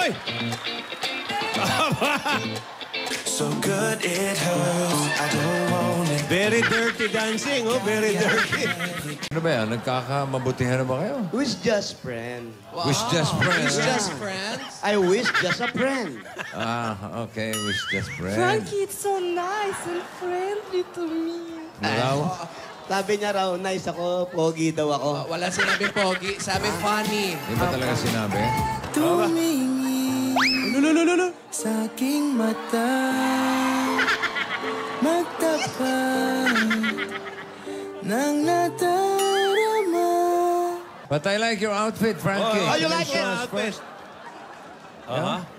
Hoy! So good it hurts. I don't want it. Very dirty dancing, oh. Very dirty. Ano ba yan? Nagkakamabutihan na ba kayo? Wish just friend. Wish just friends. Just friends? I wish just a friend. Okay. Wish just friends. Frankie, it's so nice and friendly to me. Raw? Sabi niya raw, nice ako, pogi daw ako. Wala sinabing pogi. Sabi funny. Di ba talaga sinabi? Tumingin sa aking mata, magtapat ng nadarama. But I like your outfit, Frankie. Oh, you like it? Outfit.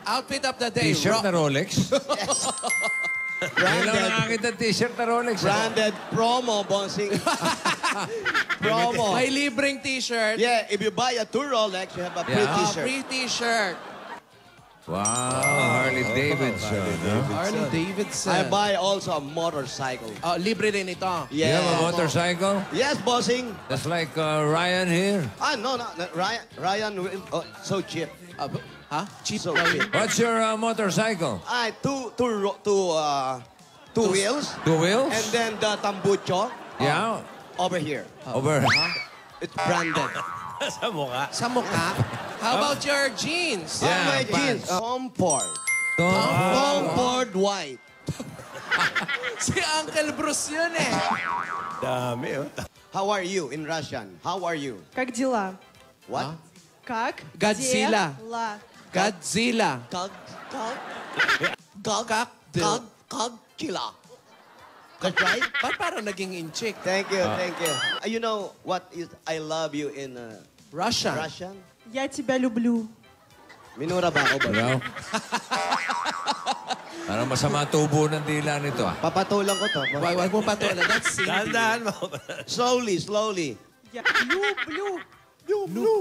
Outfit of the day. T-shirt na Rolex? Kailan Branded, nakakita t-shirt na Rolex? branded promo, bossing. Promo. May libreng t-shirt. Yeah, if you buy a 2 Rolex, you have a free Yeah. t-shirt. Free t-shirt. Wow, Harley Davidson. Harley Davidson. I buy also a motorcycle. Oh, libre din ito. You have a Yeah. motorcycle? Yes, bossing. That's like Ryan here. No, Ryan, oh, so cheap. Ha? Cheap So daw cheap. yun. What's your motorcycle? Two wheels. 2 wheels? And then the tambucho Yeah. over here. Over. It's branded. Sa mukha. Sa mukha. How about your jeans? Yeah, My pants. jeans. Comfort. Tom. Comfort white. Si Uncle Bruce yun eh. Dami, oh. How are you in Russian? How are you? Как дела? What? Как Godzilla. дела? Godzilla. Chila. That's right? Ba't parang naging in-chick? Thank you, thank you. You know what is I love you in Russia. Russian? Я тебя люблю. Minura ba ako ba? Hello? Parang masama tubo ng dila nito ah. Papatulang ko to. Wag mo pa to. That's Cindy. Dahan mo. Slowly, slowly. Я люблю.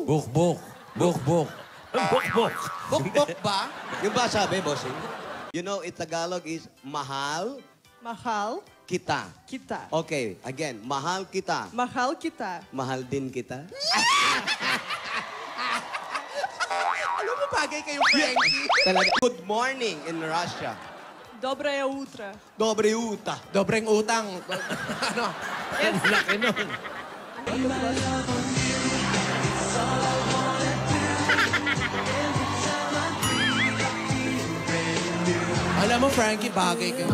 Buk-buk. Buk-buk. Buk-buk. Buk-buk ba? Yung ba sabi, bossing? You know, in Tagalog is mahal Махал kita. kita. Okay, again, mahal kita. Махал kita. Mahal din kita. Alam mo, bagay kayo, Frankie. Talaga. Good morning in Russia. Доброе утро. Dobre uta. Dobreng utang. Ano? Ang laki nun. Alam mo, Frankie, bagay kayo.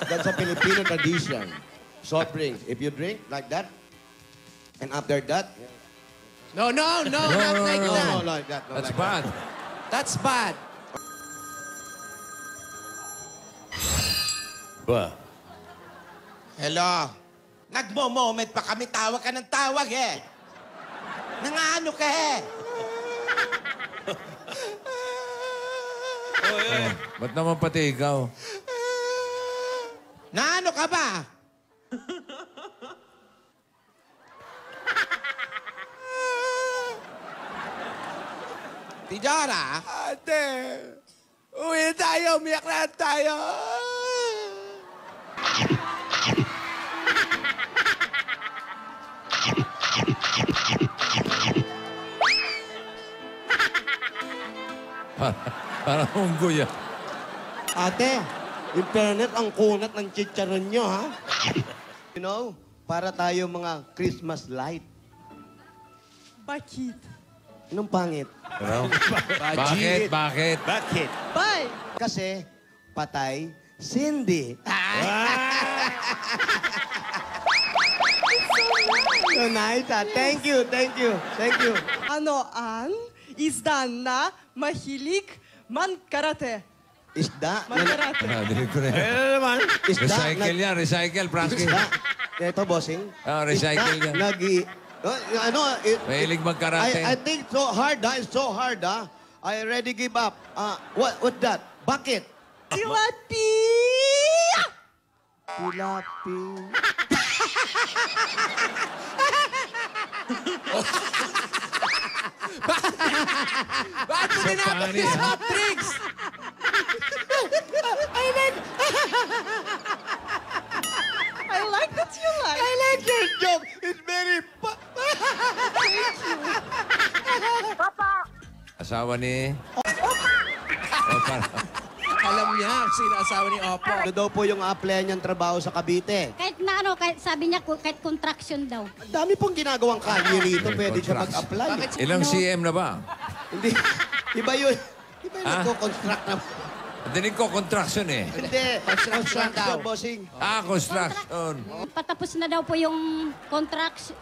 That's a Filipino tradition. Soft drinks. If you drink like that, and after that, No, not like that. no, like that. No, That's like bad. That's bad. Ba? Hello? Nagmo-moment pa kami. Tawag ka ng tawag eh. Nangaano ka eh. Ba't naman pati ikaw? Naano ka ba? Tijara? Ate, uwi tayo. Umiyak na tayo. Parang unggoy ah. Ate, in fairness, ang kunat ng chicharon nyo, ha? You know, para tayo mga Christmas light. Бакит. Anong pangit? Hello? Bakit? Bakit? Bakit? Бай. Kasi, patay, Cindy. So nice, ah. Thank you, thank you, thank you. Оно ан издана махилик ман карате. Isda. Ман карате. Dinig ko na yan. Ano naman? Isda. Recycle yan, recycle, Frankie. Isda. Ito, bossing. Recycle yan. Mahilig magkarate. I think so hard, ha? It's so hard, ha? I already give up. What's that? Bucket. Tilapия. Tilapia. Bakit mo tinapos funny, yung ha? soft drinks? I like that you like. I like your joke is very Asawa ni... Alam niya sino asawa ni Opo. Ano daw po yung apply niyang trabaho sa Cavite? Kahit na ano, kahit sabi niya, kahit contraction daw. Ang dami pong ginagawang kalye rito. Pwede siya mag-apply. Ilang CM na ba? Hindi. Iba yun. Iba yung nagko-construct na. Dinig ko, construction eh. Hindi. Construction daw. Bossing. Construction. Patapos na daw po yung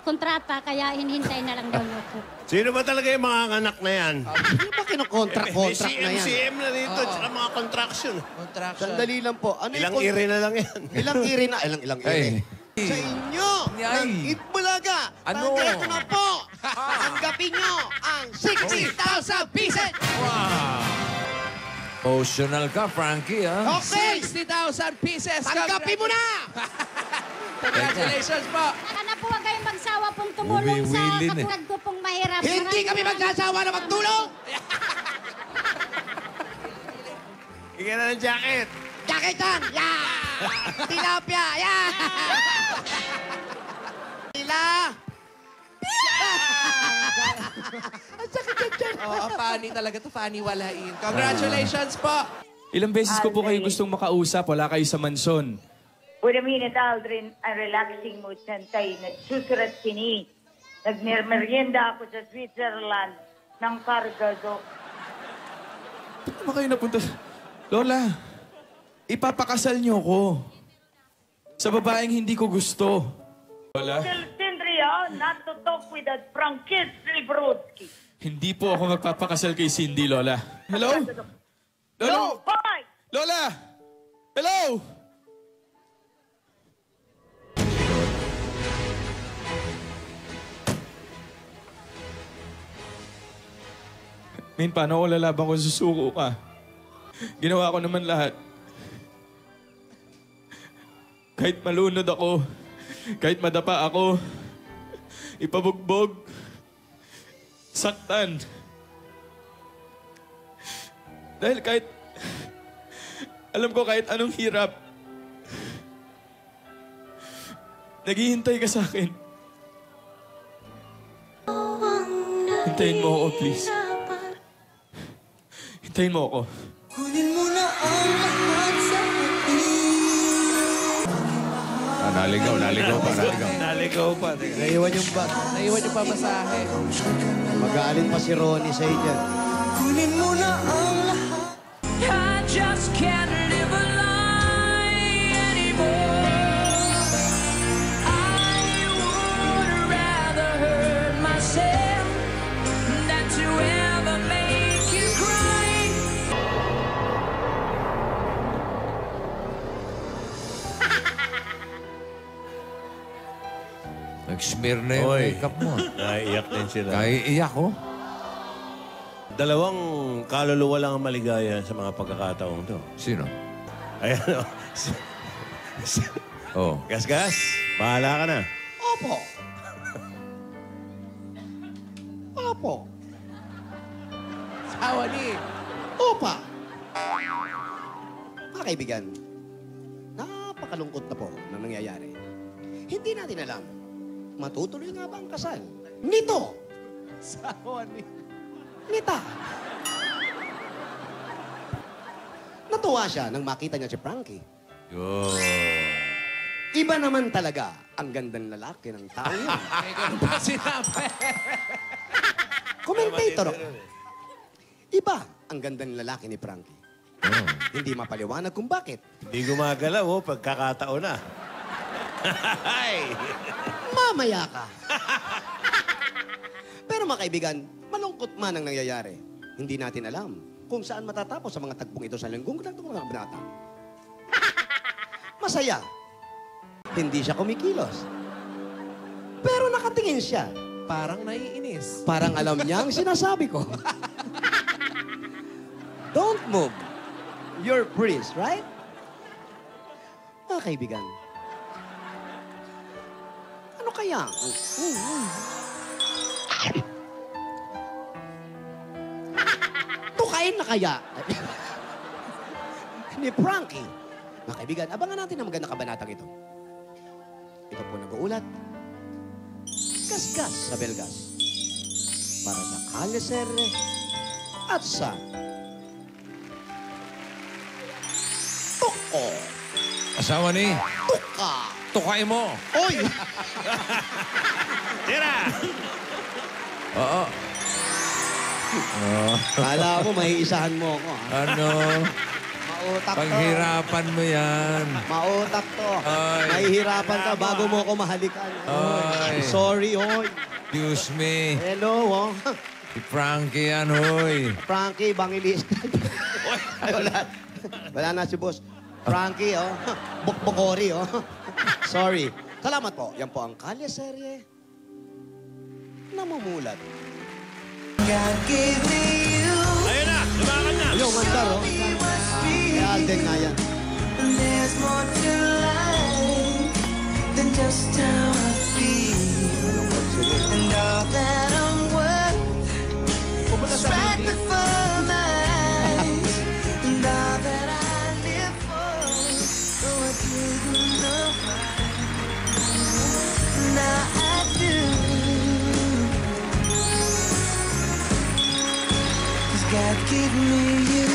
kontrata, kaya hinihintay na lang daw niyo po. Sino ba talaga yung mga anak na yan? Hindi ba kinokontract na yan? CM na dito, tsaka mga contraction. Contraction. Sandali lang po. Ano Ilang yung iri na lang yan. Ilang iri na? Ilang iri? Ay. Sa inyo, Ay. ng Itbulaga, Ano? tanggap na po. Tanggapin nyo ang 60,000 pieces. Emotional ka, Frankie, ha? Okay. 60,000 pieces. Tanggapin mo na. Congratulations po. Sana po huwag kayong magsawa pong tumulong sa Umiwilin eh. katulad ko pong mahirap. Hindi kami magsasawa na magtulong. Bigyan na ng jacket. Jaketan! Yeah! Tilapia! Yeah! Tila! Oo, funny talaga to. Funny walain. Congratulations po. Ilang beses ko po kayo gustong makausap, wala kayo sa mansyon. Una minute, Aldrin, ang relaxing mood santay. Nagsusurat sini. Nagmerienda ako sa Switzerland ng Cargado. Ba't naman kayo napunta? Lola, ipapakasal niyo ko. Sa babaeng hindi ko gusto. Lola, Sindria, not to talk with that Frankis Silbrodsky. hindi po ako magpapakasal kay Cindy, Lola. Hello? Lola? No, bye! Lola! Hello? Min, paano ko lalaban kung susuko ka? Ginawa ko naman lahat. Kahit malunod ako, kahit madapa ako, ipabugbog, saktan. Dahil kahit, alam ko kahit anong hirap, naghihintay ka sa akin. Hintayin mo ako, please. Hintayin mo ako. Naligaw pa, naligaw. Naligaw pa. Naiwan yung bag. Naiwan yung pamasahe. Mag-aalin pa si Ronnie sa dyan. I just can't live a lie anymore. I would rather hurt myself than to ever make you cry. Nag-smear na yung Oy. makeup mo. Naiiyak din sila. Kaya iyak, oh. Dalawang kaluluwa lang ang maligaya sa mga pagkakataong to. Sino? Ayan, oh. Oh. Gas-gas, bahala ka na. Opo. Opo. Asawa ni. Opa. Mga kaibigan, napakalungkot na po na nangyayari. Hindi natin alam, matutuloy nga ba ang kasal? Nito! Asawa ni. Nita! Natuwa siya nang makita niya si Frankie. Yun. Iba naman talaga ang gandang lalaki ng tao yun. May ganun pa sinabi. Commentator ako. Iba ang gandang lalaki ni Frankie. Oh. Hindi mapaliwanag kung bakit. Hindi gumagalaw, oh, pagkakataon na. Mamaya ka. Pero mga kaibigan, malungkot man ang nangyayari. Hindi natin alam kung saan matatapos sa mga tagpong ito sa linggong ng mga binata. Masaya. Hindi siya kumikilos. Pero nakatingin siya. Parang naiinis. Parang alam niya ang sinasabi ko. Don't move. You're priest, right? Mga kaibigan, ano kaya? Tukain na kaya? Ni Frankie. Mga kaibigan, abangan natin ang magandang kabanatang ito. Ito po nag-uulat, Gasgas sa Belgas. Para sa Kalisere at sa Tuko. Asawa ni Tuka. Tukay mo. Oy! Tira! Oo. Kala mo, maiisahan mo ako, ha? Ano? Mautak to. Paghirapan mo yan. Mautak to. Ay. Mahihirapan ka bago mo ako mahalikan. Ay. Sorry, hoy. Excuse me. Hello, oh. Si Frankie yan, hoy. Frankie, Bangilista. Ay, wala. Wala na si boss. Frankie, oh. Bukbukori, oh. Sorry. Salamat po. Yan po ang Kalye Serye. Namumulat. Ayun na! Lumakan na! Ayun, mandar, oh. Kay Alden nga yan. There's more to life than just how I feel. And all that I'm worth is right before my eyes. And all that I live for, though I didn't know why. Now I do. 'Cause God gave me you.